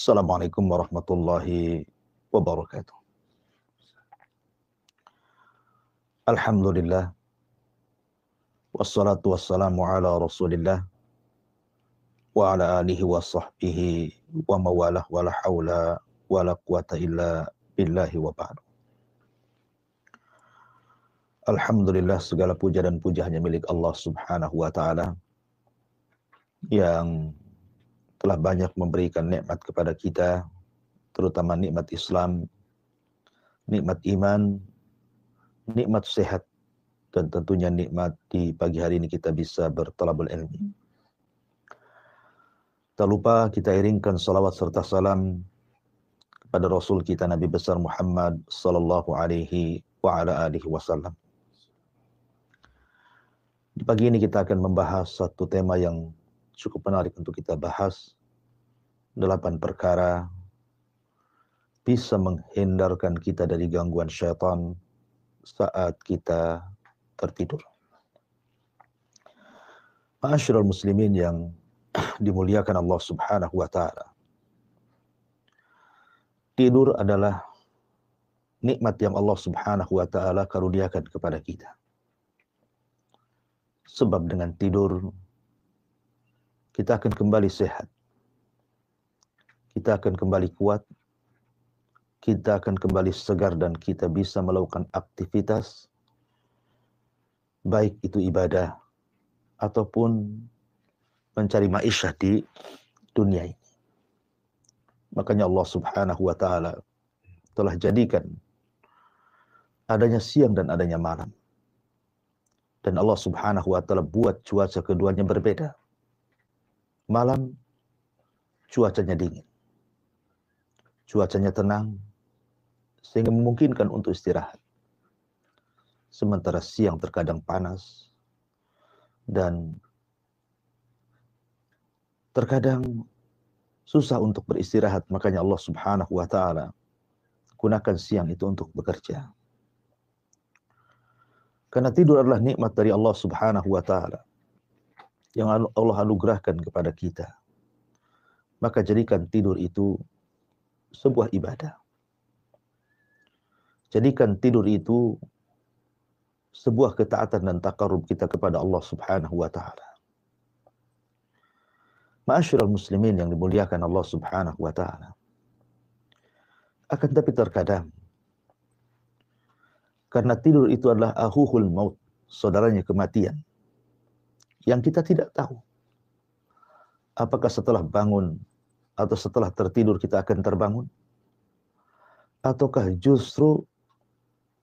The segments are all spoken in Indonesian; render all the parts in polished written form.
Assalamualaikum warahmatullahi wabarakatuh. Alhamdulillah. Wassalatu wassalamu ala rasulillah. Wa ala alihi wa sahbihi wa mawalah wa la hawla wa la quwata illa billahi wa ba'du. Alhamdulillah, segala puja dan puja hanya milik Allah subhanahu wa ta'ala yang telah banyak memberikan nikmat kepada kita, terutama nikmat Islam, nikmat iman, nikmat sehat, dan tentunya nikmat di pagi hari ini kita bisa bertalabul ilmi. Tak lupa kita iringkan salawat serta salam kepada Rasul kita Nabi besar Muhammad sallallahu alaihi wa ala alihi wasallam. Di pagi ini kita akan membahas satu tema yang cukup menarik untuk kita bahas. 8 perkara bisa menghindarkan kita dari gangguan syaitan saat kita tertidur. Ma'asyiral muslimin yang dimuliakan Allah subhanahu wa ta'ala. Tidur adalah nikmat yang Allah subhanahu wa ta'ala karuniakan kepada kita. Sebab dengan tidur kita akan kembali sehat. Kita akan kembali kuat, kita akan kembali segar dan kita bisa melakukan aktivitas, baik itu ibadah ataupun mencari ma'isyah di dunia ini. Makanya Allah subhanahu wa ta'ala telah jadikan adanya siang dan adanya malam. Dan Allah subhanahu wa ta'ala buat cuaca keduanya berbeda. Malam cuacanya dingin. Cuacanya tenang, sehingga memungkinkan untuk istirahat. Sementara siang terkadang panas, dan terkadang susah untuk beristirahat. Makanya Allah subhanahu wa ta'ala gunakan siang itu untuk bekerja. Karena tidur adalah nikmat dari Allah subhanahu wa ta'ala yang Allah anugerahkan kepada kita. Maka jadikan tidur itu sebuah ibadah. Jadikan tidur itu sebuah ketaatan dan takarrub kita kepada Allah subhanahu wa ta'ala. Ma'asyiral muslimin yang dimuliakan Allah subhanahu wa ta'ala. Akan tapi terkadang, karena tidur itu adalah ahuhul maut, saudaranya kematian, yang kita tidak tahu apakah setelah bangun atau setelah tertidur kita akan terbangun, ataukah justru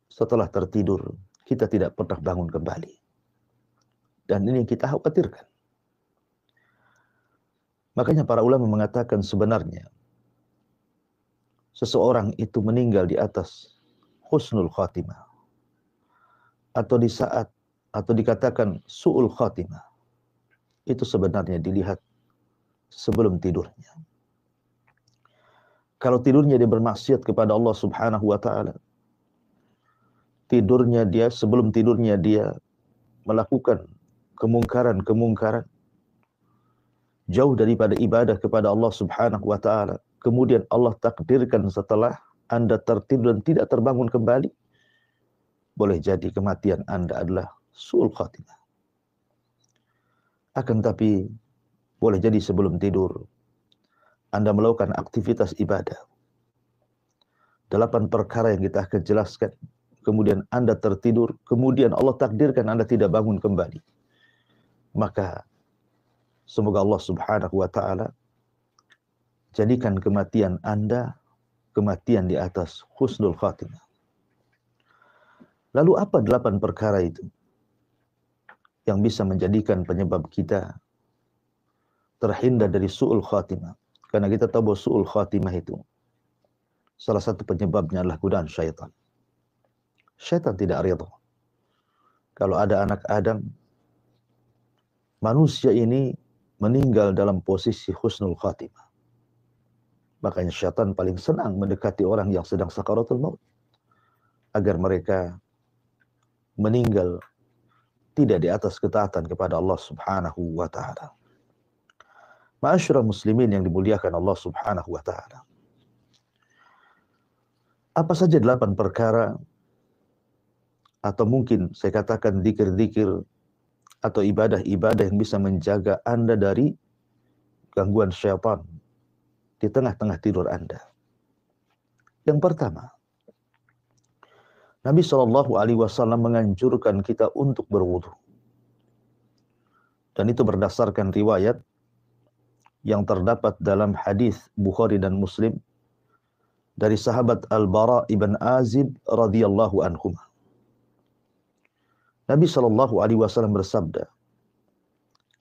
setelah tertidur kita tidak pernah bangun kembali. Dan ini yang kita khawatirkan. Makanya para ulama mengatakan sebenarnya seseorang itu meninggal di atas husnul khatimah, atau di saat, atau dikatakan su'ul khatimah, itu sebenarnya dilihat sebelum tidurnya. Kalau tidurnya dia bermaksiat kepada Allah subhanahu wa ta'ala, tidurnya dia, sebelum tidurnya dia melakukan kemungkaran-kemungkaran, jauh daripada ibadah kepada Allah subhanahu wa ta'ala, kemudian Allah takdirkan setelah Anda tertidur dan tidak terbangun kembali, boleh jadi kematian Anda adalah su'ul khatimah. Akan tapi boleh jadi sebelum tidur Anda melakukan aktivitas ibadah. 8 perkara yang kita akan jelaskan. Kemudian Anda tertidur, kemudian Allah takdirkan Anda tidak bangun kembali. Maka semoga Allah subhanahu wa ta'ala jadikan kematian Anda kematian di atas husnul khatimah. Lalu apa 8 perkara itu? yang bisa menjadikan penyebab kita terhindar dari su'ul khatimah. Karena kita tahu bahwa su'ul khatimah itu salah satu penyebabnya adalah godaan syaitan. Syaitan tidak ridha kalau ada anak Adam, manusia ini meninggal dalam posisi husnul khatimah. Makanya syaitan paling senang mendekati orang yang sedang sakaratul maut, agar mereka meninggal tidak di atas ketaatan kepada Allah Subhanahu wa ta'ala. Ma'asyiral muslimin yang dimuliakan Allah Subhanahu wa ta'ala. Apa saja 8 perkara, atau mungkin saya katakan zikir-zikir atau ibadah-ibadah yang bisa menjaga Anda dari gangguan syaitan di tengah-tengah tidur Anda? Yang pertama, Nabi SAW menganjurkan kita untuk berwudu. Dan itu berdasarkan riwayat yang terdapat dalam hadis Bukhari dan Muslim dari sahabat Al-Bara ibn Azib radhiyallahu anhum. Nabi SAW bersabda,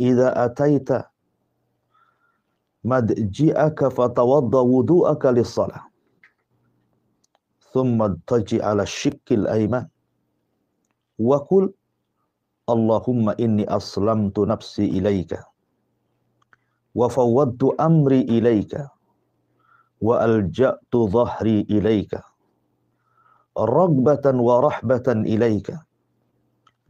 "Idza ataita madji'aka fatawadda wudu'aka lis-shalah. Thumma taji ala shikkil ayman wa qul Allahumma inni aslamtu nafsi ilaika wa fawwadtu amri ilaika wa alja'tu dhahri ilaika ragbatan wa rahbatan ilaika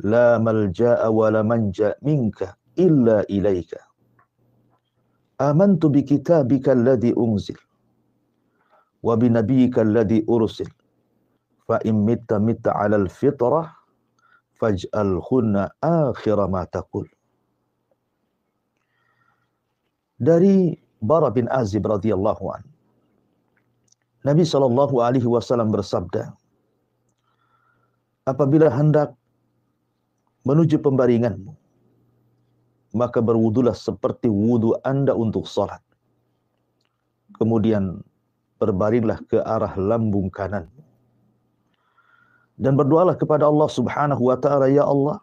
la malja'a wa la manja minka illa ilaika amantu bi kitabika alladhi unzil wa bi nabiyyika alladhi ursil fa in mitta 'alal fitrah faj'alhunna akhira ma taqul." Dari Bara bin Azib radhiyallahu an, Nabi SAW bersabda, apabila hendak menuju pembaringanmu, maka berwudulah seperti wudu Anda untuk salat. Kemudian berbaringlah ke arah lambung kananmu dan berdoalah kepada Allah Subhanahu wa ta'ala, "Ya Allah,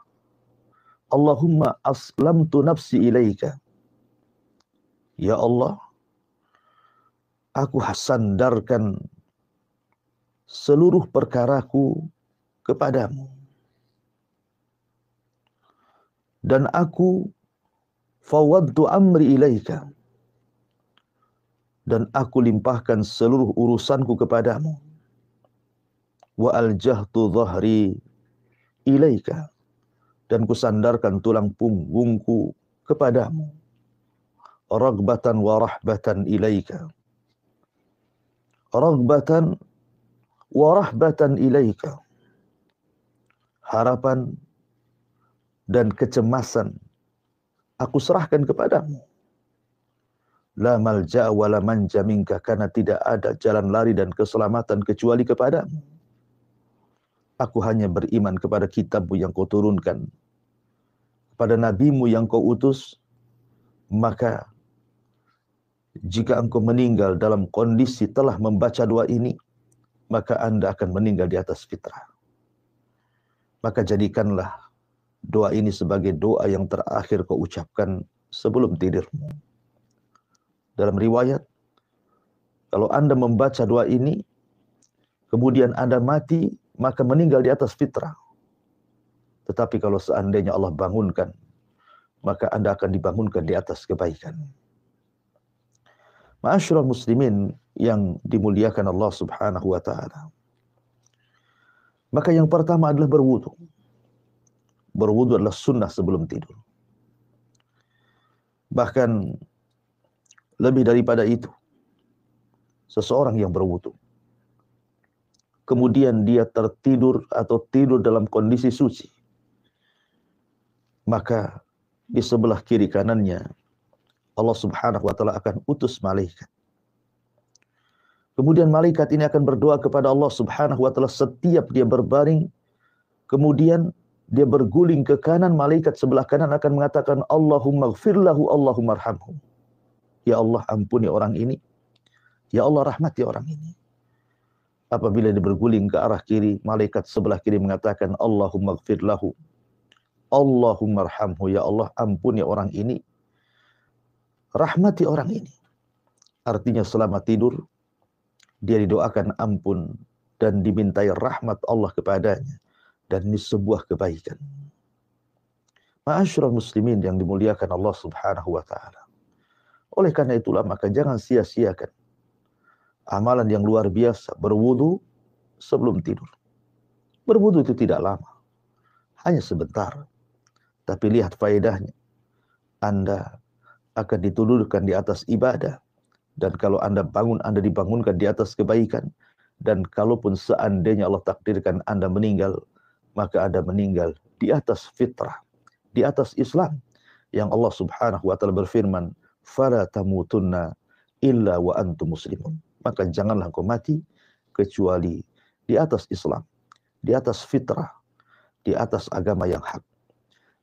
Allahumma aslamtu nafsi ilaika." Ya Allah, aku sandarkan seluruh perkaraku kepadamu. Dan aku fawadtu amri ilaika. Dan aku limpahkan seluruh urusanku kepadamu. Wa aljahtu dhahri ilaika. Dan kusandarkan tulang punggungku kepadamu. Ragbatan wa rahbatan ilaika. Ragbatan wa rahbatan ilaika. Harapan dan kecemasan aku serahkan kepadamu. La malja'a wa la manja minka, karena tidak ada jalan lari dan keselamatan kecuali kepadamu. Aku hanya beriman kepada kitabmu yang kau turunkan, pada nabimu yang kau utus, maka jika engkau meninggal dalam kondisi telah membaca doa ini, maka Anda akan meninggal di atas fitrah. Maka jadikanlah doa ini sebagai doa yang terakhir kau ucapkan sebelum tidurmu. Dalam riwayat, kalau Anda membaca doa ini, kemudian Anda mati, maka meninggal di atas fitrah. Tetapi kalau seandainya Allah bangunkan, maka Anda akan dibangunkan di atas kebaikan. Ma'asyiral muslimin yang dimuliakan Allah Subhanahu wa ta'ala. Maka yang pertama adalah berwudu. Berwudu adalah sunnah sebelum tidur. Bahkan lebih daripada itu, seseorang yang berwudu, kemudian dia tertidur atau tidur dalam kondisi suci, maka di sebelah kiri kanannya Allah Subhanahu wa ta'ala akan utus malaikat. Kemudian malaikat ini akan berdoa kepada Allah Subhanahu wa ta'ala setiap dia berbaring. Kemudian dia berguling ke kanan, malaikat sebelah kanan akan mengatakan, Allahumma gfirlahu, Allahumma arhamhu. Ya Allah, ampuni orang ini. Ya Allah, rahmati orang ini. Apabila dia berguling ke arah kiri, malaikat sebelah kiri mengatakan, Allahumma gfirlahu, Allahumma arhamhu, ya Allah ampuni orang ini, rahmati orang ini. Artinya selama tidur dia didoakan ampun dan dimintai rahmat Allah kepadanya, dan ini sebuah kebaikan. Ma'asyiral muslimin yang dimuliakan Allah Subhanahu wa taala. Oleh karena itulah maka jangan sia-siakan amalan yang luar biasa, berwudu sebelum tidur. Berwudu itu tidak lama, hanya sebentar. Tapi lihat faedahnya. Anda akan ditudurkan di atas ibadah. Dan kalau Anda bangun, Anda dibangunkan di atas kebaikan. Dan kalaupun seandainya Allah takdirkan Anda meninggal, maka Anda meninggal di atas fitrah, di atas Islam. Yang Allah Subhanahu wa taala berfirman, "Fala tamutunna illa wa antum muslimun." Maka janganlah kau mati kecuali di atas Islam, di atas fitrah, di atas agama yang hak.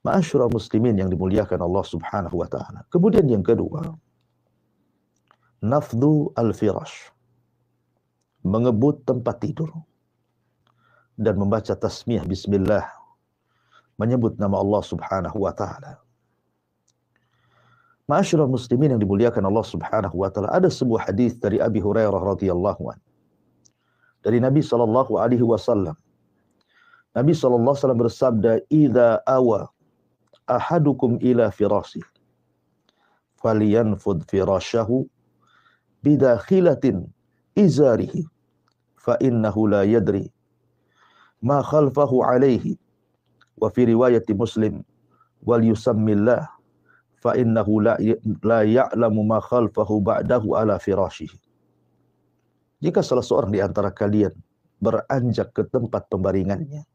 Ma'asyiral muslimin yang dimuliakan Allah Subhanahu wa taala. Kemudian yang kedua, nafdhu al-firash, mengebut tempat tidur dan membaca tasmiyah bismillah, menyebut nama Allah Subhanahu wa taala. Ma'asyiral muslimin yang dimuliakan Allah Subhanahu wa taala, ada sebuah hadis dari Abi Hurairah radhiyallahu anhu, dari Nabi sallallahu alaihi wasallam. Nabi sallallahu alaihi wasallam bersabda, "Idza awa ahadukum ila firasih, falyanfud firashahu bidakhilatin izarihi, fa innahu la yadri ma khalfahu alaihi." Wa fi riwayati Muslim, "Wal yusammillah fa innahu la ya'lamu ma khalfahu ba'dahu ala firashihi." Jika salah seorang di antara kalian beranjak ke tempat pembaringannya,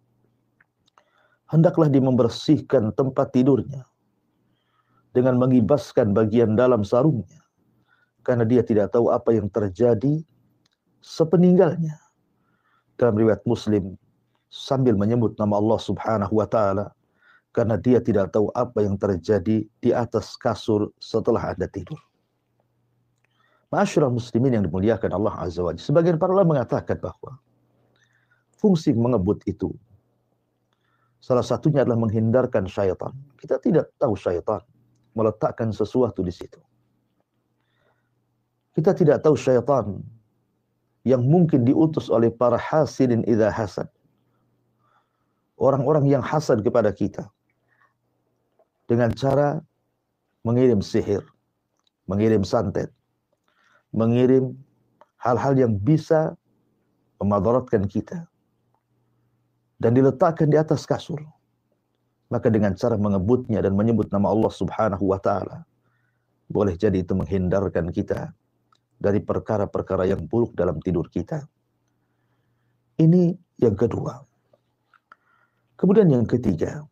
hendaklah dia membersihkan tempat tidurnya dengan mengibaskan bagian dalam sarungnya, karena dia tidak tahu apa yang terjadi sepeninggalnya. Dalam riwayat Muslim, sambil menyebut nama Allah Subhanahu wa taala, karena dia tidak tahu apa yang terjadi di atas kasur setelah Anda tidur. Ma'asyiral muslimin yang dimuliakan Allah Azza wa Jalla, sebagian para ulama mengatakan bahwa fungsi mengebut itu salah satunya adalah menghindarkan syaitan. Kita tidak tahu syaitan meletakkan sesuatu di situ. Kita tidak tahu syaitan yang mungkin diutus oleh para hasidin idza hasad. Orang-orang yang hasad kepada kita dengan cara mengirim sihir, mengirim santet, mengirim hal-hal yang bisa memadaratkan kita, dan diletakkan di atas kasur. Maka dengan cara mengebutnya dan menyebut nama Allah Subhanahu wa taala, boleh jadi itu menghindarkan kita dari perkara-perkara yang buruk dalam tidur kita. Ini yang kedua. Kemudian yang ketiga,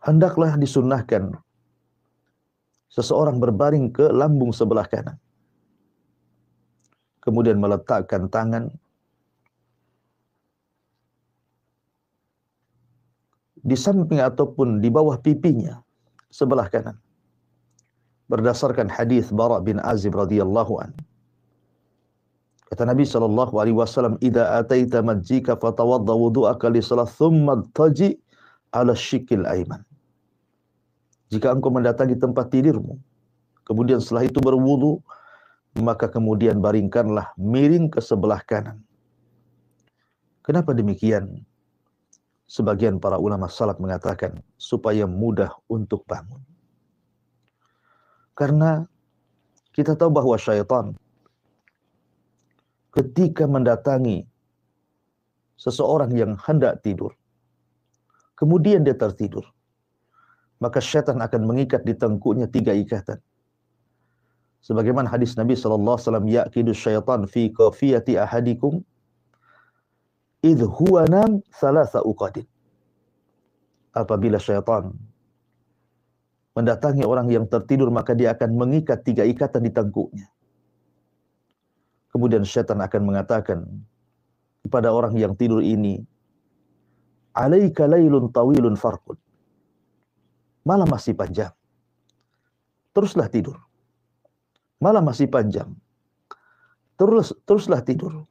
hendaklah disunnahkan seseorang berbaring ke lambung sebelah kanan, kemudian meletakkan tangan di samping ataupun di bawah pipinya sebelah kanan. Berdasarkan hadis Bara bin Azib radhiyallahu anhu, kata Nabi sallallahu alaihi wasallam, "Idza ataita masjidaka fatawadda wudu'aka li shalah thumma taji 'ala syikil aiman." Jika engkau mendatangi tempat tidurmu, kemudian setelah itu berwudu, maka kemudian baringkanlah miring ke sebelah kanan. Kenapa demikian? Sebagian para ulama salaf mengatakan supaya mudah untuk bangun. Karena kita tahu bahwa syaitan ketika mendatangi seseorang yang hendak tidur, kemudian dia tertidur, maka syaitan akan mengikat di tengkuknya 3 ikatan. Sebagaimana hadis Nabi sallallahu alaihi wasallam, "Yaqidu syaitan fi qafiyati ahadikum idh huwa nam thalatha uqadin." Apabila syaitan mendatangi orang yang tertidur, maka dia akan mengikat 3 ikatan di tengkuknya. Kemudian syaitan akan mengatakan kepada orang yang tidur ini, "Alaika lailun tawilun farqud." Malam masih panjang, teruslah tidur. Malam masih panjang, teruslah tidur.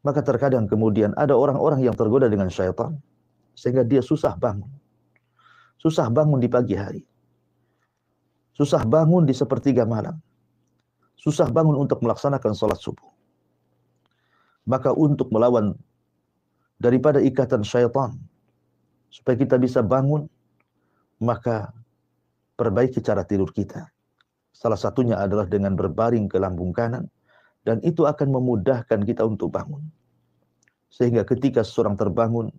Maka terkadang kemudian ada orang-orang yang tergoda dengan syaitan. sehingga dia susah bangun. Susah bangun di pagi hari. Susah bangun di sepertiga malam. Susah bangun untuk melaksanakan sholat subuh. Maka untuk melawan daripada ikatan syaitan, supaya kita bisa bangun, maka perbaiki cara tidur kita. Salah satunya adalah dengan berbaring ke lambung kanan, dan itu akan memudahkan kita untuk bangun. Sehingga ketika seseorang terbangun,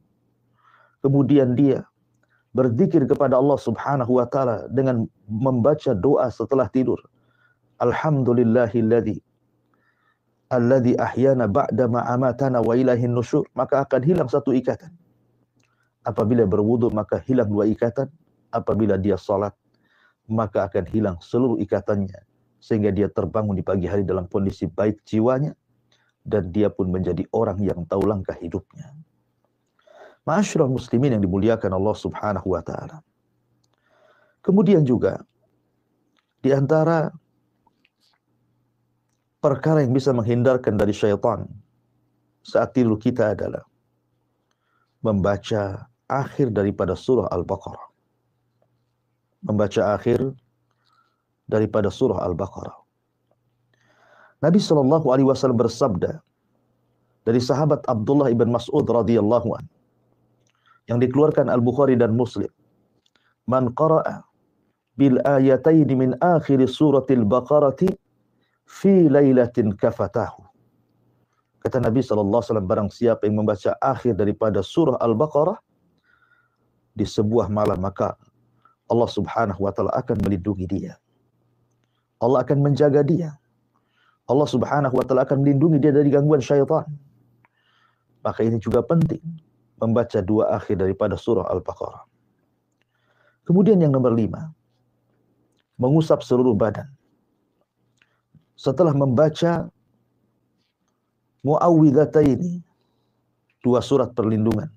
kemudian dia berzikir kepada Allah Subhanahu wa taala dengan membaca doa setelah tidur. Alhamdulillahilladzi ahyana ba'da ma amatana wa ilaihin nusyur, maka akan hilang satu ikatan. Apabila berwudu maka hilang dua ikatan, apabila dia salat maka akan hilang seluruh ikatannya, sehingga dia terbangun di pagi hari dalam kondisi baik jiwanya, dan dia pun menjadi orang yang tahu langkah hidupnya. Ma'asyiral muslimin yang dimuliakan Allah Subhanahu wa taala. Kemudian juga di antara perkara yang bisa menghindarkan dari syaitan saat tidur kita adalah membaca akhir daripada surah Al-Baqarah. Membaca akhir daripada surah Al-Baqarah. Nabi SAW bersabda dari sahabat Abdullah ibn Mas'ud radhiyallahu anhu, yang dikeluarkan Al-Bukhari dan Muslim, man qara'a bil ayatayn min akhir suratil Baqarati fi lailatin kafatahu. Kata Nabi SAW, barang siapa yang membaca akhir daripada surah Al-Baqarah di sebuah malam, maka Allah Subhanahu wa taala akan melindungi dia. Allah akan menjaga dia. Allah Subhanahu wa taala akan melindungi dia dari gangguan syaitan. Maka ini juga penting, membaca dua akhir daripada surah Al-Baqarah. Kemudian yang nomor 5, mengusap seluruh badan. Setelah membaca muawwidhataini, dua surat perlindungan,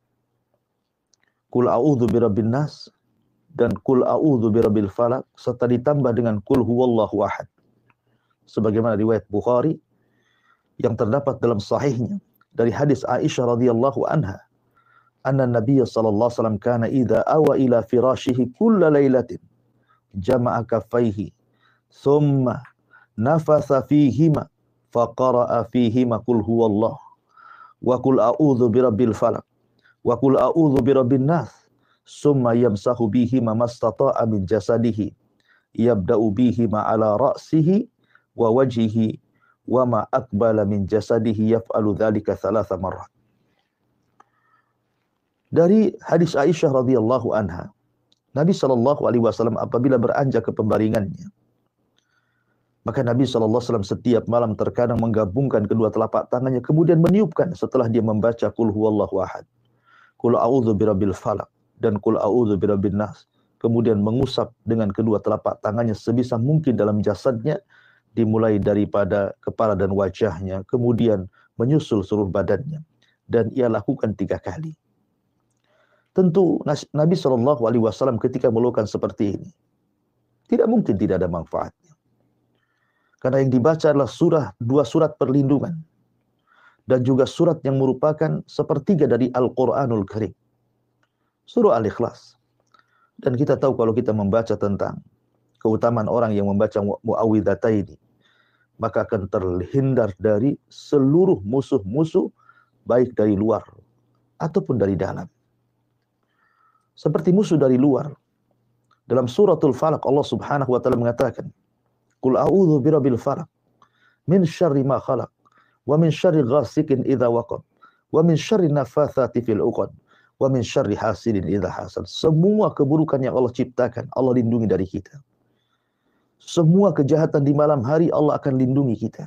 Qul a'udzu birabbin nas dan Qul a'udzu birabbil falaq, serta ditambah dengan Qul huwallahu ahad, sebagaimana riwayat Bukhari yang terdapat dalam sahihnya dari hadis Aisyah radhiyallahu anha, anna Nabiy sallallahu alaihi wasallam kana idza awa ila firashihi kulla lailatin jama'a kaffaihi thumma nafatha fihima faqara'a fihima Qul huwallahu wa Qul a'udzu birabbil falaq wa Qul a'udzu birabbin nas summa yamsahu bihima mastata'a min jasadihi yabda'u bihima ala ra'sihi wa wajhihi wa ma aqbala min jasadihi yaf'alu dzalika 3 marrat. Dari hadis Aisyah radhiyallahu anha, Nabi SAW apabila beranjak ke pembaringannya, maka Nabi SAW setiap malam terkadang menggabungkan kedua telapak tangannya, kemudian meniupkan setelah dia membaca Qul huwallahu ahad, Qul a'udzu birabbil falaq, dan Qul a'udzu birabbin nas, kemudian mengusap dengan kedua telapak tangannya sebisa mungkin dalam jasadnya, dimulai daripada kepala dan wajahnya, kemudian menyusul seluruh badannya, dan ia lakukan 3 kali. Tentu Nabi SAW ketika melakukan seperti ini, tidak mungkin tidak ada manfaatnya, karena yang dibaca adalah dua surat perlindungan, dan juga surat yang merupakan sepertiga dari Al-Quranul Karim, surah Al-Ikhlas. Dan kita tahu kalau kita membaca tentang keutamaan orang yang membaca muawwidhataini, maka akan terhindar dari seluruh musuh-musuh, baik dari luar ataupun dari dalam. Seperti musuh dari luar, dalam suratul Falaq Allah Subhanahu wa taala mengatakan, Qul a'udzu birabbil falaq min syarri ma khalaq wa min syarri ghasikin idza waqab wa min syarri nafatsati fil 'uqad wa min syarri hasidin idza hasad. Semua keburukan yang Allah ciptakan, Allah lindungi dari kita. Semua kejahatan di malam hari Allah akan lindungi kita.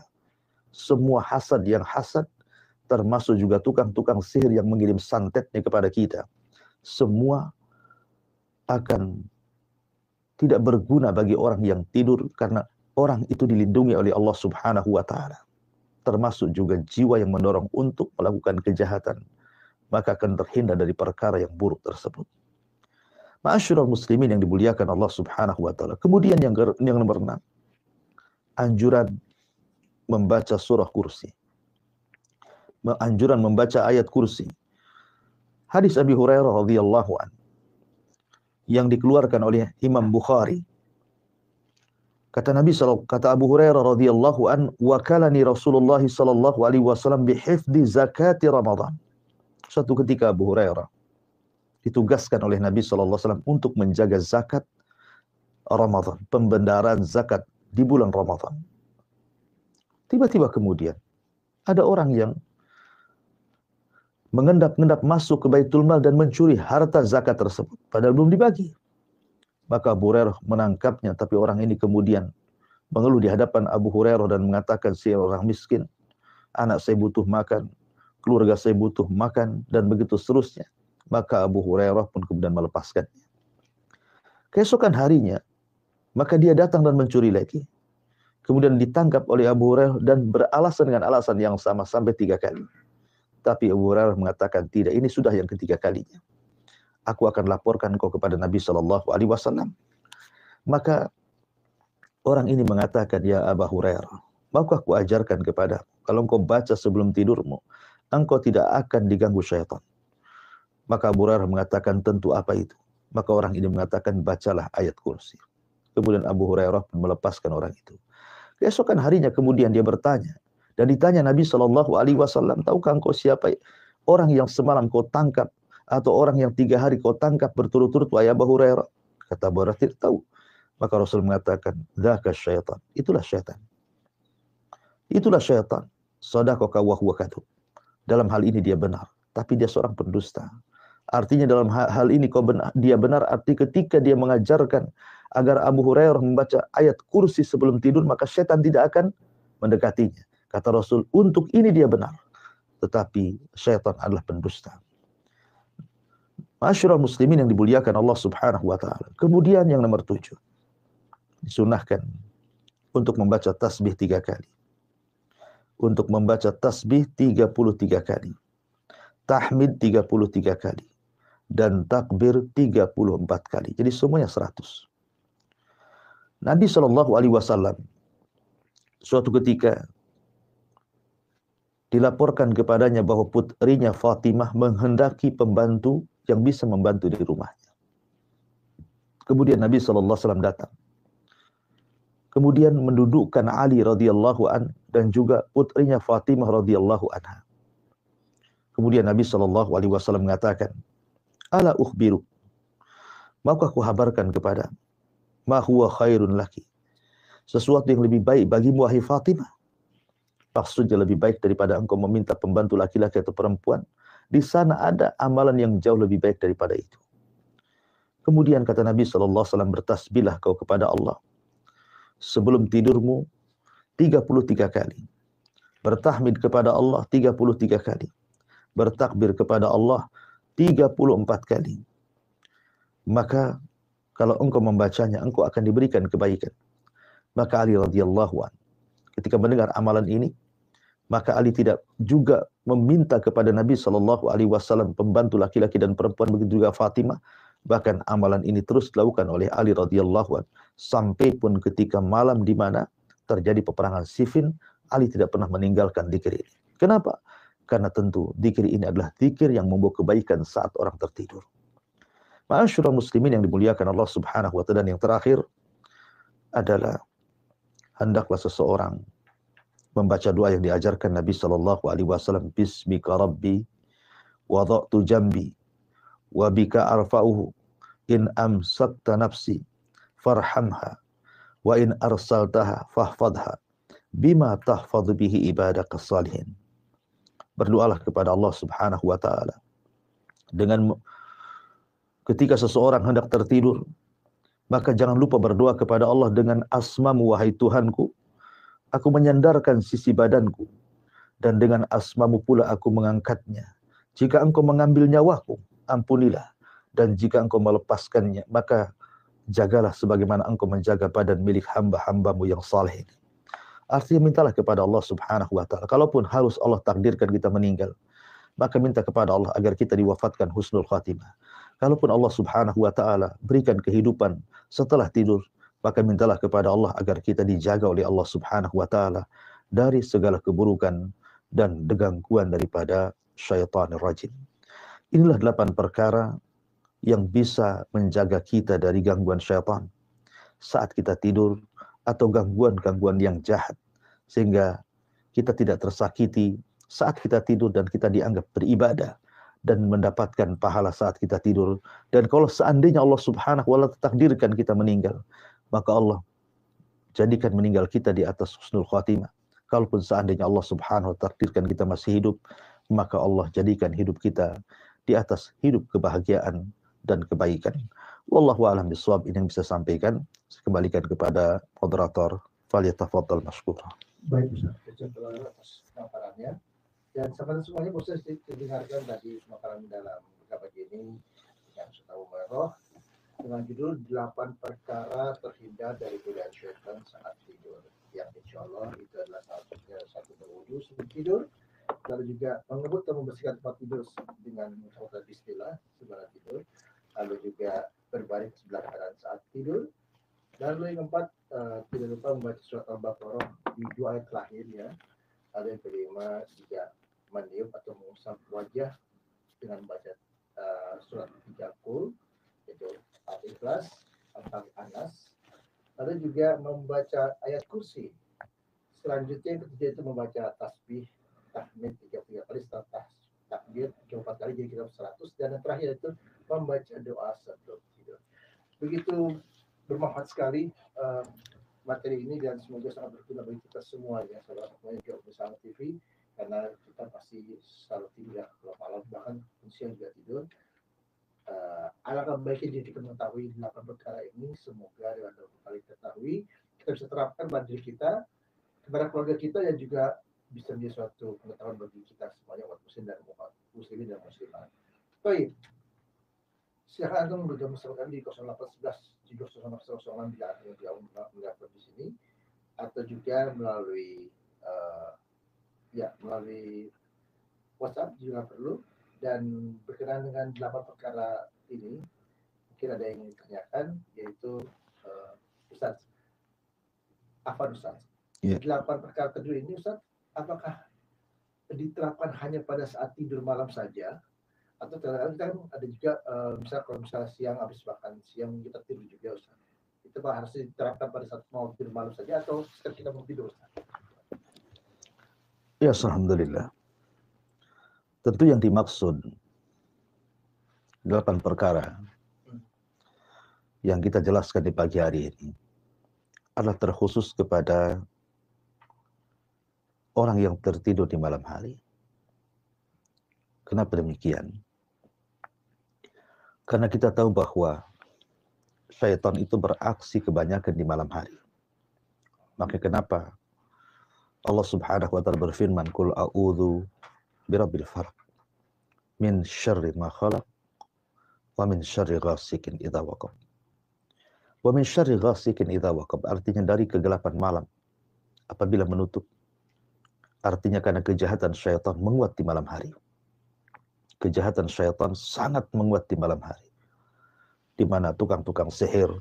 Semua hasad yang hasad, termasuk juga tukang-tukang sihir yang mengirim santetnya kepada kita, semua akan tidak berguna bagi orang yang tidur, karena orang itu dilindungi oleh Allah Subhanahu wa taala. Termasuk juga jiwa yang mendorong untuk melakukan kejahatan, maka akan terhindar dari perkara yang buruk tersebut. Ma'asyiral muslimin yang dimuliakan Allah Subhanahu wa taala. Kemudian yang nomor 6, anjuran membaca surah kursi. Anjuran membaca ayat kursi. Hadis Abi Hurairah radhiyallahu an yang dikeluarkan oleh Imam Bukhari. Kata kata Abu Hurairah radhiyallahu an, wakalani Rasulullah sallallahu alaihi wasallam bihifdzi zakati Ramadan. Suatu ketika Abu Hurairah ditugaskan oleh Nabi sallallahu alaihi wasallam untuk menjaga zakat Ramadan, pembendaraan zakat di bulan Ramadan. Tiba-tiba kemudian ada orang yang mengendap-endap masuk ke Baitul Mal dan mencuri harta zakat tersebut, padahal belum dibagi. Maka Abu Hurairah menangkapnya, tapi orang ini kemudian mengeluh di hadapan Abu Hurairah dan mengatakan, saya orang miskin, anak saya butuh makan, keluarga saya butuh makan, dan begitu seterusnya. Maka Abu Hurairah pun kemudian melepaskannya. Keesokan harinya, maka dia datang dan mencuri lagi. Kemudian ditangkap oleh Abu Hurairah dan beralasan dengan alasan yang sama sampai 3 kali. Tapi Abu Hurairah mengatakan, tidak, ini sudah yang ketiga kalinya. Aku akan laporkan kau kepada Nabi SAW. Maka orang ini mengatakan, ya Abu Hurairah, maukah aku ajarkan kepadamu, kalau engkau baca sebelum tidurmu, engkau tidak akan diganggu syaitan. Maka Abu Hurairah mengatakan, tentu, apa itu? Maka orang ini mengatakan, bacalah ayat kursi. Kemudian Abu Hurairah melepaskan orang itu. Keesokan harinya kemudian dia bertanya, dan ditanya Nabi SAW, tahukah engkau siapa orang yang semalam kau tangkap, atau orang yang 3 hari kau tangkap berturut-turut, wahai Abu Hurairah? Kata Abu Hurairah, tidak tahu. Maka Rasul mengatakan, dzaka syaitan, itulah syaitan. Itulah syaitan. Shadaqaka wa huwa kadzub. Dalam hal ini dia benar, tapi dia seorang pendusta. Artinya dalam hal ini dia benar, arti ketika dia mengajarkan agar Abu Hurairah membaca ayat kursi sebelum tidur, maka syaitan tidak akan mendekatinya. Kata Rasul, untuk ini dia benar, tetapi syaitan adalah pendusta. Ma'asyiral muslimin yang dimuliakan Allah Subhanahu wa taala. Kemudian yang nomor 7, disunahkan untuk membaca tasbih 3 kali. Untuk membaca tasbih 33 kali. Tahmid 33 kali. Dan takbir 34 kali. Jadi semuanya 100. Nabi SAW suatu ketika dilaporkan kepadanya bahwa putrinya Fatimah menghendaki pembantu yang bisa membantu di rumahnya. Kemudian Nabi SAW datang. Kemudian mendudukkan Ali radhiyallahu an dan juga putrinya Fatimah radhiyallahu anha. Kemudian Nabi SAW mengatakan, ala ukhbiru, maukah aku habarkan kepada ma huwa khairun laki, sesuatu yang lebih baik bagimu wahai Fatimah. Maksudnya lebih baik daripada engkau meminta pembantu laki-laki atau perempuan. Di sana ada amalan yang jauh lebih baik daripada itu. Kemudian kata Nabi SAW, bertasbihlah kau kepada Allah sebelum tidurmu 33 kali. Bertahmid kepada Allah 33 kali. Bertakbir kepada Allah 34 kali. Maka kalau engkau membacanya, engkau akan diberikan kebaikan. Maka Ali radhiyallahu anhu ketika mendengar amalan ini, maka Ali tidak juga meminta kepada Nabi SAW pembantu laki-laki dan perempuan, begitu juga Fatimah. Bahkan amalan ini terus dilakukan oleh Ali radhiyallahu anhu sampai pun ketika malam di mana terjadi peperangan Siffin, Ali tidak pernah meninggalkan zikir ini. Kenapa? Karena tentu zikir ini adalah zikir yang membawa kebaikan saat orang tertidur. Ma'asyiral muslimin yang dimuliakan Allah Subhanahu wa taala, dan yang terakhir adalah hendaklah seseorang membaca doa yang diajarkan Nabi SAW. Bismika Rabbi wada'tu jambi wa bika arfa'uhu in amsakta nafsi farhamha wa in arsaltaha fahfadha bima tahfadhu bihi ibadaka salihin. Berdoalah kepada Allah Subhanahu wa taala dengan ketika seseorang hendak tertidur, maka jangan lupa berdoa kepada Allah dengan asmamu, wahai Tuhanku, aku menyandarkan sisi badanku, dan dengan asmamu pula aku mengangkatnya. Jika engkau mengambil nyawaku, ampunilah. Dan jika engkau melepaskannya, maka jagalah sebagaimana engkau menjaga badan milik hamba-hambamu yang saleh ini. Artinya mintalah kepada Allah Subhanahu wa ta'ala. Kalaupun harus Allah takdirkan kita meninggal, maka minta kepada Allah agar kita diwafatkan husnul khatimah. Kalaupun Allah Subhanahu wa ta'ala berikan kehidupan setelah tidur, maka mintalah kepada Allah agar kita dijaga oleh Allah Subhanahu wa ta'ala dari segala keburukan dan gangguan daripada syaitanir rajim. Inilah 8 perkara yang bisa menjaga kita dari gangguan syaitan saat kita tidur atau gangguan-gangguan yang jahat, sehingga kita tidak tersakiti saat kita tidur dan kita dianggap beribadah dan mendapatkan pahala saat kita tidur. Dan kalau seandainya Allah Subhanahu wa taala takdirkan kita meninggal, maka Allah jadikan meninggal kita di atas husnul khatimah. Kalaupun seandainya Allah Subhanahu wa taala takdirkan kita masih hidup, maka Allah jadikan hidup kita di atas hidup kebahagiaan dan kebaikan. Wallahu a'lam bishawab. Ini yang bisa sampaikan. Saya kembalikan kepada moderator. Falyatafaddal mashkura. Baik Ustaz, terima atas paparannya. Dan sahabat semuanya, Ustaz didengarkan tadi pemaparan dalam beberapa ini yang sudah umroh dengan judul 8 perkara terhindar dari godaan syaitan saat tidur. Yang insya Allah itu adalah satu berwudu sebelum tidur, lalu juga mengebut dan membersihkan tempat tidur dengan mengucapkan bismillah sebelum tidur, lalu juga berbaring sebelah kanan saat tidur. Lalu yang keempat, tidak lupa membaca surat Al-Baqarah di 2 ayat terakhir ya. Lalu yang kelima juga meniup atau mengusap wajah dengan membaca surat 30 yaitu Al-Ikhlas, Al-Anas. Lalu juga membaca ayat kursi. Selanjutnya yang ketiga itu membaca tasbih, tahmid 33 kali, takbir 34 kali, jadi kita 100. Dan yang terakhir itu membaca doa sebelum tidur. Begitu bermanfaat sekali materi ini dan semoga sangat berguna bagi kita semua ya, saudara semuanya juga bersama TV, karena kita pasti selalu tidur ya kalau malam, bahkan siang juga tidur. Alangkah baiknya jadi kita mengetahui 8 perkara ini, semoga dengan 8 kali ketahui kita bisa terapkan pada diri kita, kepada keluarga kita, yang juga bisa menjadi suatu pengetahuan bagi kita semuanya, umat muslim dan umat muslimin dan muslimat. Baik, silakan Anda bergabung bersama kami di 0811 706 bila ada yang jauh mendapat di sini, atau juga melalui melalui WhatsApp juga perlu. Dan berkenaan dengan 8 perkara ini, mungkin ada yang ingin ditanyakan, yaitu Ustaz, apa Ustaz? Yeah. 8 perkara kedua ini Ustaz, apakah diterapkan hanya pada saat tidur malam saja, atau kadang-kadang ada juga kalau misalnya siang habis makan siang kita tidur juga Ustaz, itu harus diterapkan pada saat mau tidur malam saja atau setelah kita mau tidur Ustaz? Ya, alhamdulillah. Tentu yang dimaksud 8 perkara yang kita jelaskan di pagi hari ini adalah terkhusus kepada orang yang tertidur di malam hari. Kenapa demikian? Karena kita tahu bahwa syaitan itu beraksi kebanyakan di malam hari. Maka kenapa Allah Subhanahu wa taala berfirman, "Qul a'udzu birabbil falaq min syarri ma khalaq wa min syarri ghasikin idza waqab." Wa min syarri ghasikin idza waqab artinya dari kegelapan malam apabila menutup. Artinya karena kejahatan syaitan menguat di malam hari. Kejahatan syaitan sangat menguat di malam hari. Di mana tukang-tukang sihir,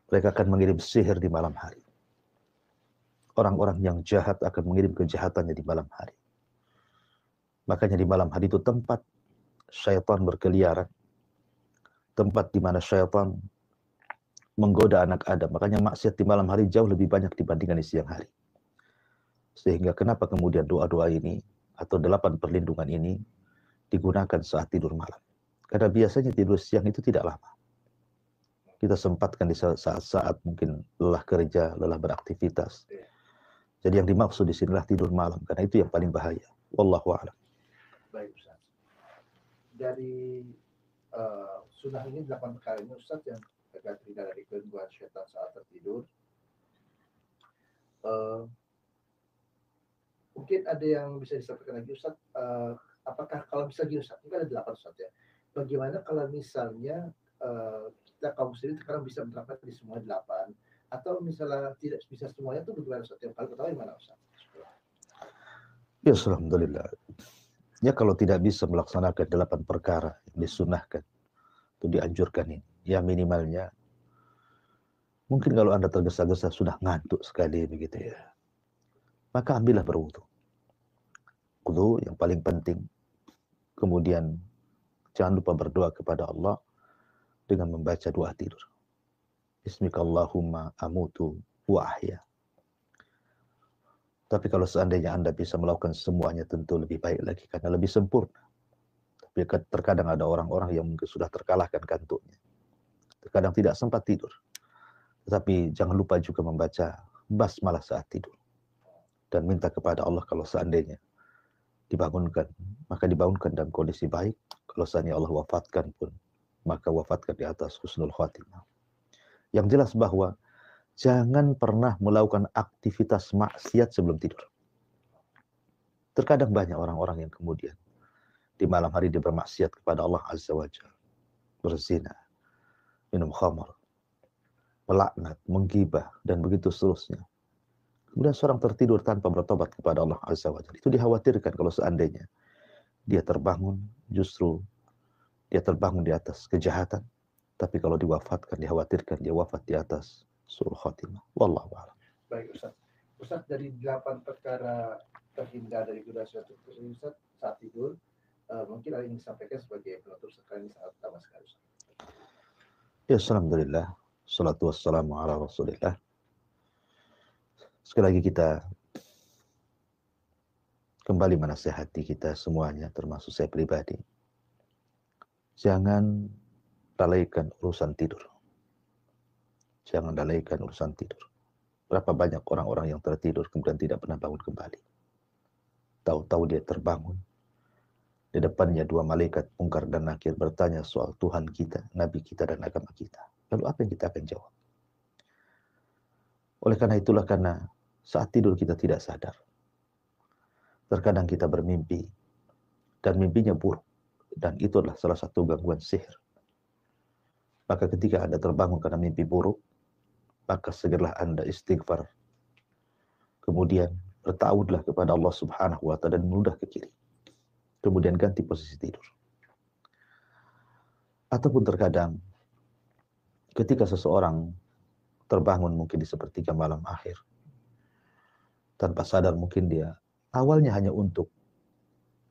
mereka akan mengirim sihir di malam hari. Orang-orang yang jahat akan mengirim kejahatannya di malam hari. Makanya di malam hari itu tempat syaitan berkeliaran. Tempat di mana syaitan menggoda anak Adam. Makanya maksiat di malam hari jauh lebih banyak dibandingkan di siang hari. Sehingga kenapa kemudian doa-doa ini atau 8 perlindungan ini digunakan saat tidur malam. Karena biasanya tidur siang itu tidak lama. Kita sempatkan di saat-saat mungkin lelah kerja, lelah beraktivitas. Jadi yang dimaksud di sinilah tidur malam, karena itu yang paling bahaya. Wallahu a'lam. Baik Ustaz. Dari sunnah ini 8 perkara ini Ustaz yang terhindar dari gangguan syaitan saat tertidur. Mungkin ada yang bisa disampaikan lagi Ustaz, apakah kalau misalnya Ustaz, ini ada 8 Ustaz ya, bagaimana kalau misalnya kita kaum muslimin sekarang bisa menerapkan di semua 8, atau misalnya tidak bisa semuanya, itu bagaimana Ustaz? Yang paling utama gimana Ustaz? Ya, alhamdulillah. Ya, kalau tidak bisa melaksanakan 8 perkara yang disunahkan, itu dianjurkan ini, ya minimalnya mungkin kalau Anda tergesa-gesa sudah ngantuk sekali begitu ya, maka ambillah berwudu. Wudu yang paling penting. Kemudian jangan lupa berdoa kepada Allah dengan membaca doa tidur. Bismikallahumma amutu wa ahya. Tapi kalau seandainya Anda bisa melakukan semuanya tentu lebih baik lagi karena lebih sempurna. Tapi terkadang ada orang-orang yang mungkin sudah terkalahkan kantuknya. Terkadang tidak sempat tidur. Tetapi jangan lupa juga membaca basmalah saat tidur. Dan minta kepada Allah kalau seandainya dibangunkan, maka dibangunkan dalam kondisi baik. Kalau seandainya Allah wafatkan pun, maka wafatkan di atas husnul khatimah. Yang jelas bahwa jangan pernah melakukan aktivitas maksiat sebelum tidur. Terkadang banyak orang-orang yang kemudian di malam hari dia bermaksiat kepada Allah Azza wa Jalla, berzina, minum khamar, melaknat, menggibah, dan begitu seterusnya. Kemudian seorang tertidur tanpa bertobat kepada Allah Azza wa Jalla. Itu dikhawatirkan kalau seandainya dia terbangun, justru dia terbangun di atas kejahatan. Tapi kalau diwafatkan, dikhawatirkan dia wafat di atas suul khatimah. Wallahu a'lam. Baik Ustaz. Ustaz, dari 8 perkara terhindar dari godaan syaitan Ustaz saat tidur, mungkin ada yang disampaikan sebagai penutup sekali saat pertama sekali Ustaz. Ya, alhamdulillah. Salatu wassalamu ala rasulillah. Sekali lagi kita kembali menasihati kita semuanya, termasuk saya pribadi. Jangan lalaikan urusan tidur. Jangan lalaikan urusan tidur. Berapa banyak orang-orang yang tertidur kemudian tidak pernah bangun kembali. Tahu-tahu dia terbangun. Di depannya 2 malaikat Munkar dan Nakir bertanya soal Tuhan kita, Nabi kita, dan agama kita. Lalu apa yang kita akan jawab? Oleh karena itulah, karena saat tidur kita tidak sadar. Terkadang kita bermimpi, dan mimpinya buruk. Dan itu adalah salah satu gangguan sihir. Maka ketika Anda terbangun karena mimpi buruk, maka segeralah Anda istighfar. Kemudian bertawudlah kepada Allah Subhanahu wa Ta'ala dan menundah ke kiri. Kemudian ganti posisi tidur. Ataupun terkadang ketika seseorang terbangun mungkin di sepertiga malam akhir, tanpa sadar mungkin dia awalnya hanya untuk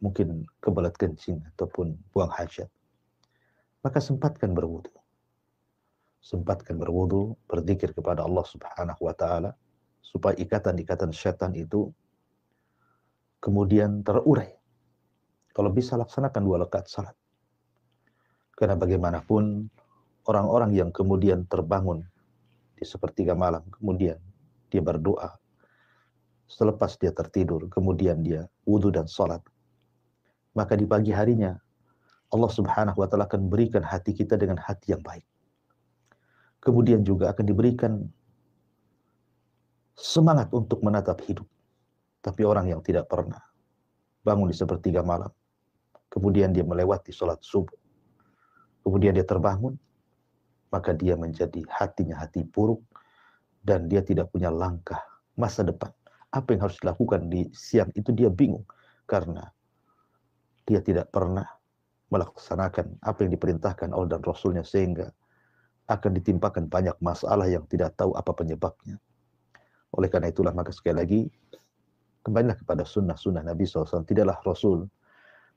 mungkin kebelet kencing ataupun buang hajat, maka sempatkan berwudu. Sempatkan berwudu, berzikir kepada Allah Subhanahu wa Ta'ala, supaya ikatan-ikatan syaitan itu kemudian terurai. Kalau bisa laksanakan 2 rakaat salat. Karena bagaimanapun orang-orang yang kemudian terbangun di sepertiga malam, kemudian dia berdoa, selepas dia tertidur, kemudian dia wudu dan salat, maka di pagi harinya Allah Subhanahu wa Ta'ala akan berikan hati kita dengan hati yang baik. Kemudian juga akan diberikan semangat untuk menatap hidup. Tapi orang yang tidak pernah bangun di sepertiga malam, kemudian dia melewati sholat subuh, kemudian dia terbangun, maka dia menjadi hatinya hati buruk, dan dia tidak punya langkah masa depan. Apa yang harus dilakukan di siang itu dia bingung, karena dia tidak pernah melaksanakan apa yang diperintahkan Allah dan Rasulnya, sehingga akan ditimpakan banyak masalah yang tidak tahu apa penyebabnya. Oleh karena itulah, maka sekali lagi, kembalilah kepada sunnah-sunnah Nabi SAW. Tidaklah Rasul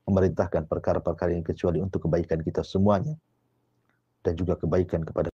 memerintahkan perkara-perkara yang kecuali untuk kebaikan kita semuanya, dan juga kebaikan kepada